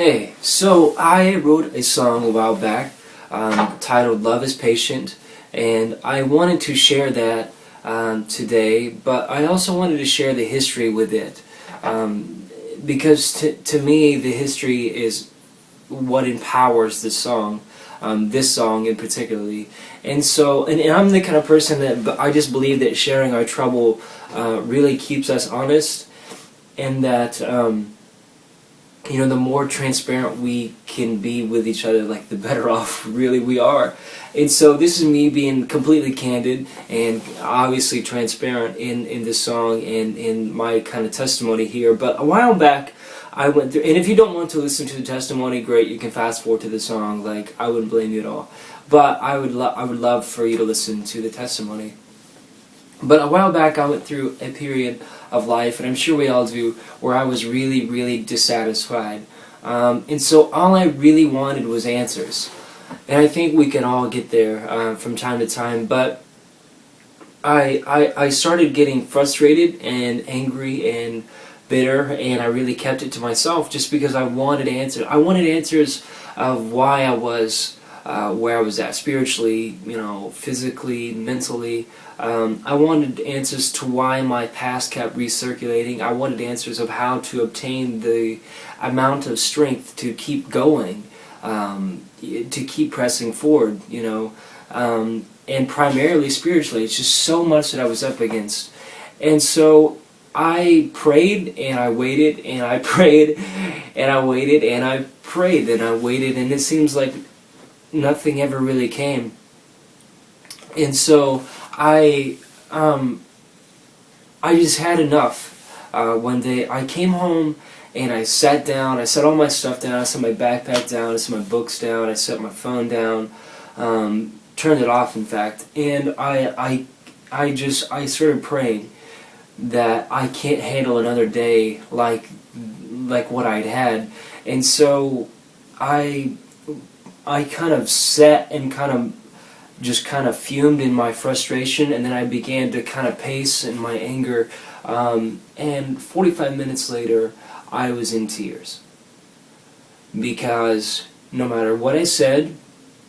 Hey, so I wrote a song a while back titled Love is Patient, and I wanted to share that today, but I also wanted to share the history with it, because to me the history is what empowers this song in particularly. And so, and I'm the kind of person that I just believe that sharing our trouble really keeps us honest, and that the more transparent we can be with each other, like the better off really we are. And so this is me being completely candid and obviously transparent in this song and in my kind of testimony here. But a while back I went through, and if you don't want to listen to the testimony, great, you can fast forward to the song, like I wouldn't blame you at all. But I would love for you to listen to the testimony. But a while back I went through a period of life, and I'm sure we all do, where I was really, really dissatisfied. And so all I really wanted was answers. And I think we can all get there from time to time, but I started getting frustrated and angry and bitter, and I really kept it to myself just because I wanted answers. I wanted answers of why I was where I was at spiritually, physically, mentally. I wanted answers to why my past kept recirculating. I wanted answers of how to obtain the amount of strength to keep going, to keep pressing forward, and primarily spiritually. It's just so much that I was up against. And so I prayed and I waited and I prayed and I waited and I prayed and I waited, and it seems like nothing ever really came. And so I just had enough. One day I came home and I sat down, I set all my stuff down, I set my backpack down, I set my books down, I set my phone down, turned it off in fact, and I started praying that I can't handle another day like what I'd had. And so I kind of sat and kind of fumed in my frustration, and then I began to kind of pace in my anger, and 45 minutes later I was in tears, because no matter what I said,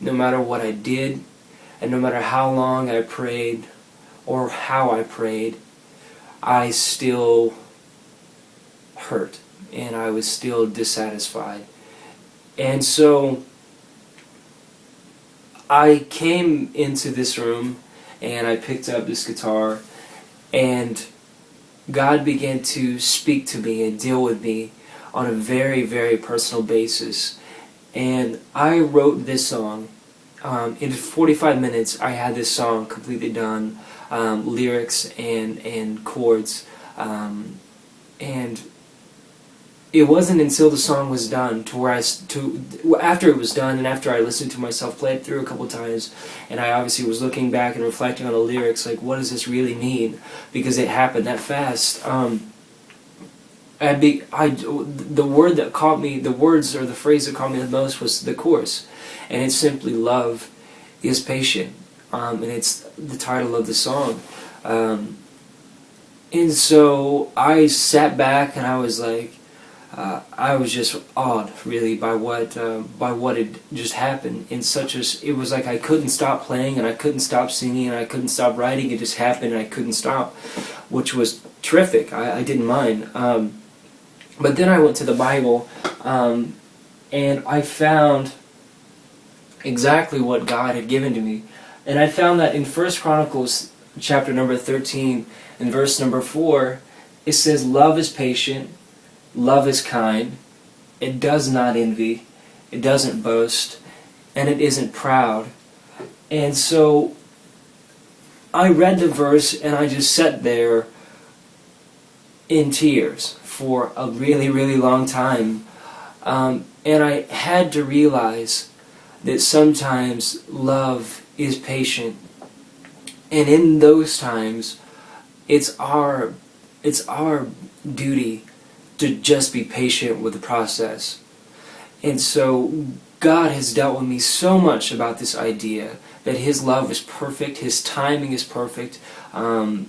no matter what I did, and no matter how long I prayed or how I prayed, I still hurt and I was still dissatisfied. And so I came into this room and I picked up this guitar, and God began to speak to me and deal with me on a very, very personal basis. And I wrote this song. In 45 minutes I had this song completely done, lyrics and chords, and it wasn't until the song was done after it was done and after I listened to myself play it through a couple times, and I obviously was looking back and reflecting on the lyrics, like, what does this really mean? Because it happened that fast. The word that caught me, the words or the phrase that caught me the most was the chorus, and it's simply "Love is patient," and it's the title of the song. And so I sat back and I was like, I was just awed, really, by what had just happened. It was like I couldn't stop playing and I couldn't stop singing and I couldn't stop writing. It just happened and I couldn't stop, which was terrific. I didn't mind. But then I went to the Bible, and I found exactly what God had given to me. And I found that in 1 Chronicles chapter number 13 and verse number 4, it says, "Love is patient, love is kind, it does not envy, it doesn't boast, and it isn't proud." And so I read the verse and I just sat there in tears for a really, really long time. And I had to realize that sometimes love is patient, and in those times it's our duty to just be patient with the process. And so God has dealt with me so much about this idea that His love is perfect, His timing is perfect,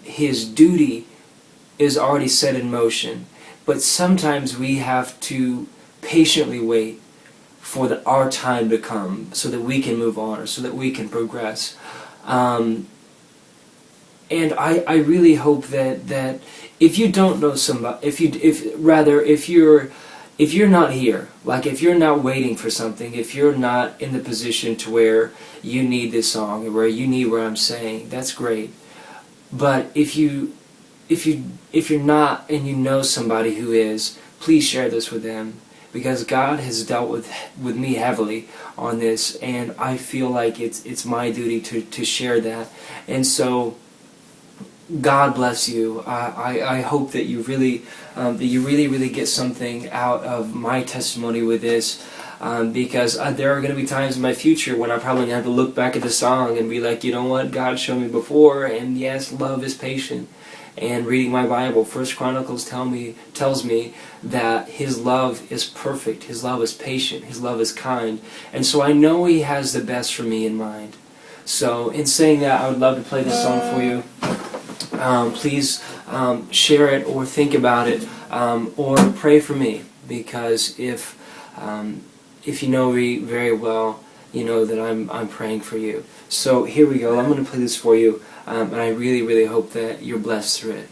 His duty is already set in motion. But sometimes we have to patiently wait for our time to come so that we can move on or so that we can progress. And I really hope that if you don't know somebody, if you're not here, like if you're not waiting for something, if you're not in the position to where you need this song or where you need what I'm saying, that's great. But if you're not and you know somebody who is, please share this with them, because God has dealt with me heavily on this, and I feel like it's my duty to share that. And so God bless you. I hope that you really get something out of my testimony with this, because there are going to be times in my future when I'm probably going to have to look back at the song and be like, you know what, God showed me before, and yes, love is patient. And reading my Bible, 1 Chronicles tells me that His love is perfect, His love is patient, His love is kind, and so I know He has the best for me in mind. So in saying that, I would love to play this song for you. Please share it or think about it, or pray for me, because if you know me very well, you know that I'm praying for you. So here we go. I'm going to play this for you, and I really hope that you're blessed through it.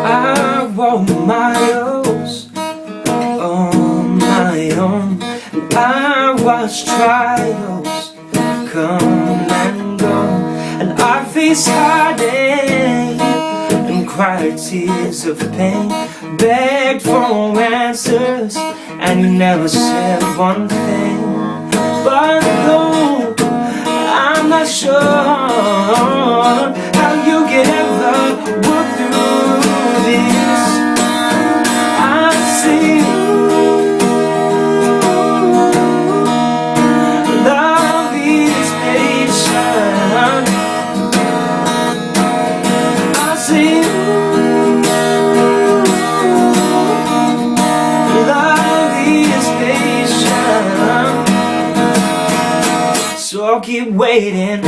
I walk miles on my own, and I watch trials come and go, and I face heartache and cry tears of pain, begged for answers, and you never said one thing. But though I'm not sure how you can ever work through this, I see love is patient. I see love is patient. So I'll keep waiting.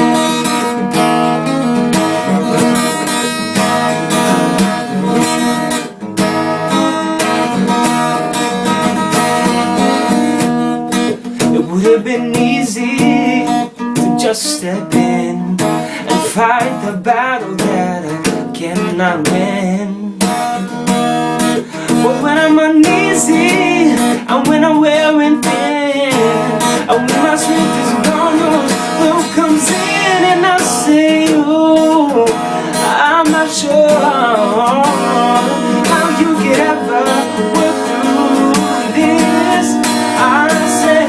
It would have been easy to just step in and fight the battle that I cannot win. But when I'm uneasy, and when I'm wearing thin, and when my strength is gone, your love comes in, and I say, oh, I'm not sure how you could ever work through this. I say,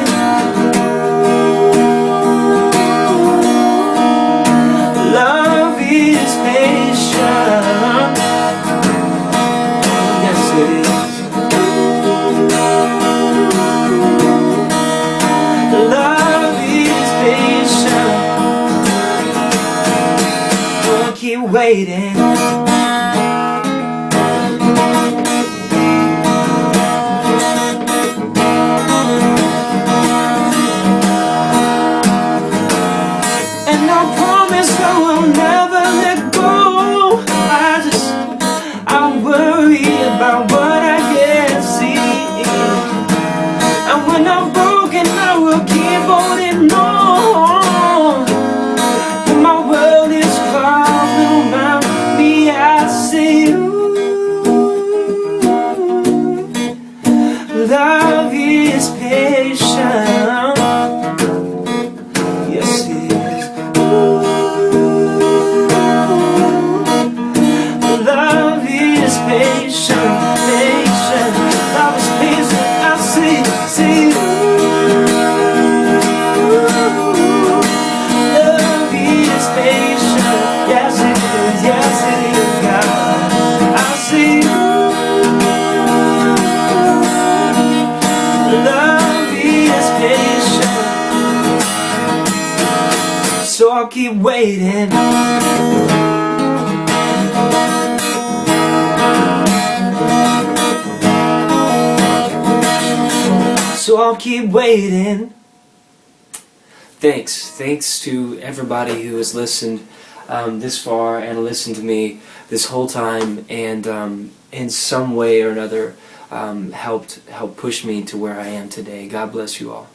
love is patient. Yes, it is. Love is patient. Don't keep waiting. And I promise I will never let go. I worry about what I can't see. And when I'm broken, I will keep holding on. When my world is crumbling around me, I see love is patient. Yes, it is. Love is patient, patient. Love is patient. I see. Love is patient. Yes, it is, God. I see. Love is patient. So I'll keep waiting. So I'll keep waiting thanks to everybody who has listened this far and listened to me this whole time, and in some way or another helped push me to where I am today. God bless you all.